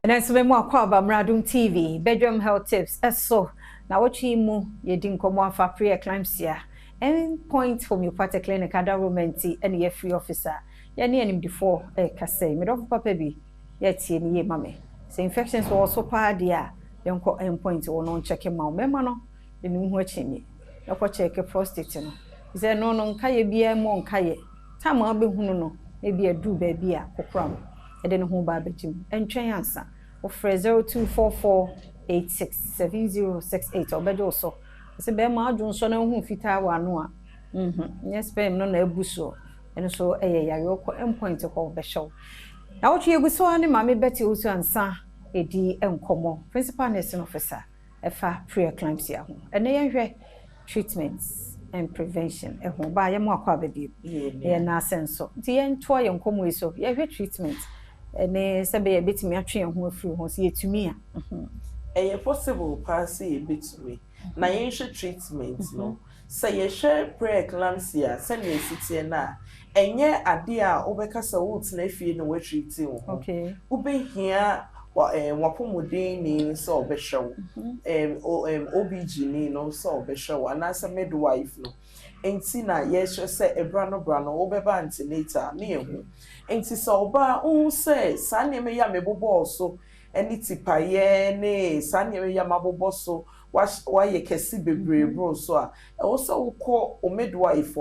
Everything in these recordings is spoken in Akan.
And then so we mo akwa ba Adom TV, Badwam health tips. So na wochi mu ye di nkomo afa pre-eclampsia. Point from your party clinic Adom menti and ye free officer. Ya ni anim before kase. Me do papa bi ye tie ni ye mame. So infections were also pa dia. Yonko endpoint wo no check ma o mema no. Ni hu achini. Yoko check prostate no. Ze no nka ye bia mo nka ye. Time abehunu no e bia du ba bia kokram. E de no hu ba betim. Entwen ansa. Ofre 0244867068 obedo so se be ma adwon so na hu fita wa no a yes be no na ebuso eno so yare okọ endpoint ko be show na wo twe eguso ani ma me beti osu ansa edi enkomo principal nursing officer efa pre-eclampsia ho ene ye hwe treatments and prevention ho ba ye mo akọ abedi ye na senso ti ye nto ye nkomo eso ye hwe treatment ene sebe ye betimi atwe ho afiri ho se yetumi a possible pass a betumi na ye hwe treatment no say ye share pre-eclampsia say ye sitie na enye ade a obekasa wo tena fie no we treat wo okay ubehia wapomodin ni so obehwew OBG ni no so obehwew anasa midwife no enti na yes say ebra no obeba antenatal na ehu enti so oba say sane me ya mebobo so eni tipaye ne sane me ya mabobo so wa ye kesi bebre bro so a wo so wo call o midwife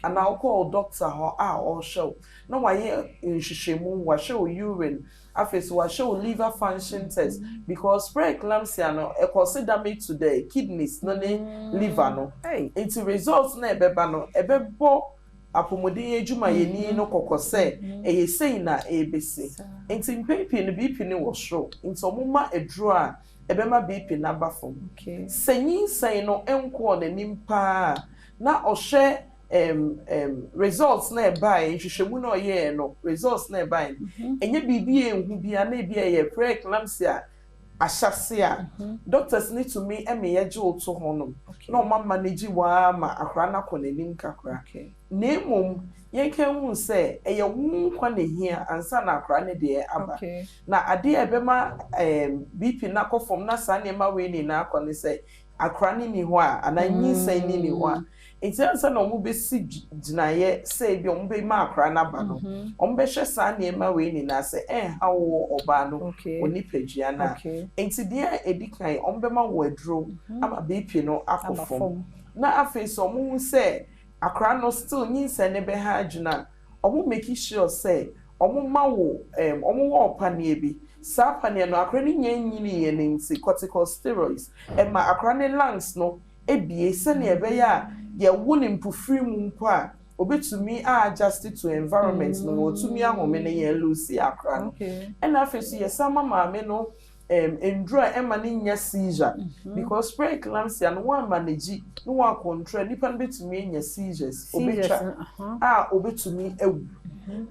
and I call doctor ho or show no wa ye nhwehwemu wa show urine after wa show liver function test because pre-eclampsia no e consider me today kidneys no ne liver no into results na ebeba no ebebo apomodin ejuma yeni no kokose eye sei na ebese into mpepi no bp ni wo show into omuma edro a ebema bp na bafom senyin sei no enko na nimpa na ohwe results na buy nhwehwemu na oye no results na buy enye bibi enhu bia na bia ye pre-eclampsia ashase doctors need to me emeyeje oto honom na o ma manage wa ma akra na konanim kakra na emom yenke hu se eye wu kwa na hia ansa na akra ne de aba na ade ebema bp na kofom na sa ne ma we ni na akone se akra ni ho a ananyi san ni ho a enti ansa na omo be si ginaye se bi omo be ma akra na ba no omo be hwe sa ne ma we ni na se hawo oba no oni pagua na enti dia edikan omo be ma wo aduro ama bp no akofom na afi so omo se akra no still nyinsa ne be ha adwuna omo make sure say omo ma wo omo wo opanie bi sa panie no akra ni nyanyini ye nti corticosteroids ma akra ne lungs no ebie se ne ebe ya ye woni mpufiri mu mpo a obetumi adjust to environment no otumi ahome ne ye lucy akra no and afesu ye sama maame no endura ema ne nya seizure because pre-eclampsia no one manage no one control nipa no betumi nya seizures obetwa obetumi ewu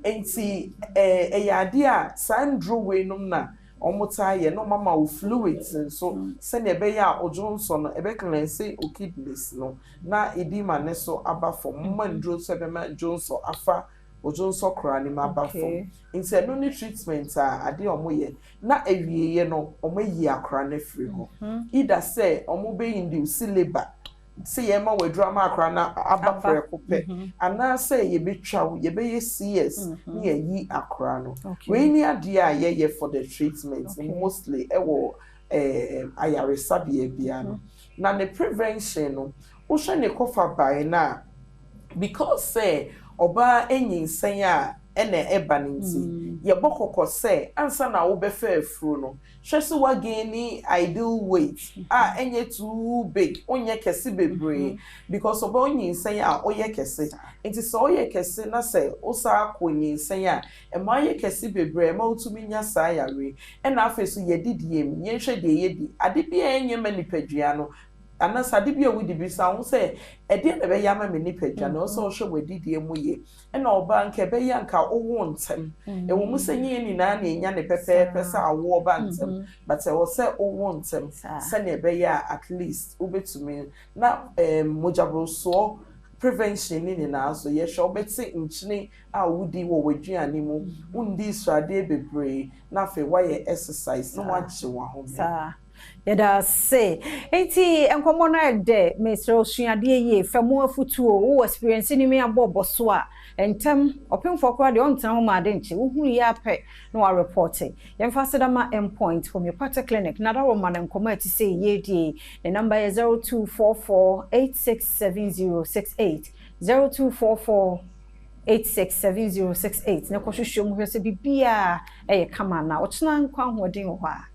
enti eyade a sandro we no na omuta ye no mama o fluids so se ne be ya ojonso no ebe cleanse o kidneys no na edima ne so aba from mandro so be ma jonso afa ojonso kra ni ma aba from inse no ni treatment ade omoye na ewieye no omoyi akra na free ho ida say omo be induce labor say ye ma wadru ma akra na aba prekope ana say ye betwa ye be CS ni yi akra no we ni ade a ye for the treatment mostly ewo ayaresabe bia no na the prevention no wo hwe ne kofa bai na because say oba enyinsen a ene eba nti ye bokoko say ansa na wo be fa afuro no hwese wa gain ni ideal weight enye too big onye kese bebre because oba onyinsen a oye kese nti so oye kese na say osa akonyinsen a e ma ye kese bebre ma otumi nya sa yare ena afeso ye didiem ye hwe de ye di ade bia enye manipadua no anasa de bia wudi bi sa wo say e de na be ya ma manipadua no so hwe wadidie mu ye ena oba nke be ya nka owo ntem e wo musenye ni na na enya ne pepe pesa awo oba ntem but e wo say owo ntem se na be ya at least ubetumi na mojabro so prevention ni na so ye sure obetse nchine a wudi wo waduane mu undi srade bebre na fe why exercise no wache wa ho sa yeda say enti enkomo na de Mr. Osuade ye famu afutuo wo experience ni me abobo so a entem opemfo kra de ontan ho ma de nche wo hunu ya pe no wa report yemfa sedama endpoint homeopathic clinic na da Roman enkomo ati say ye die the number is 0244867068 0244867068 na ko hwehwem hwese bibia kama na ochena nkwa hoden ho a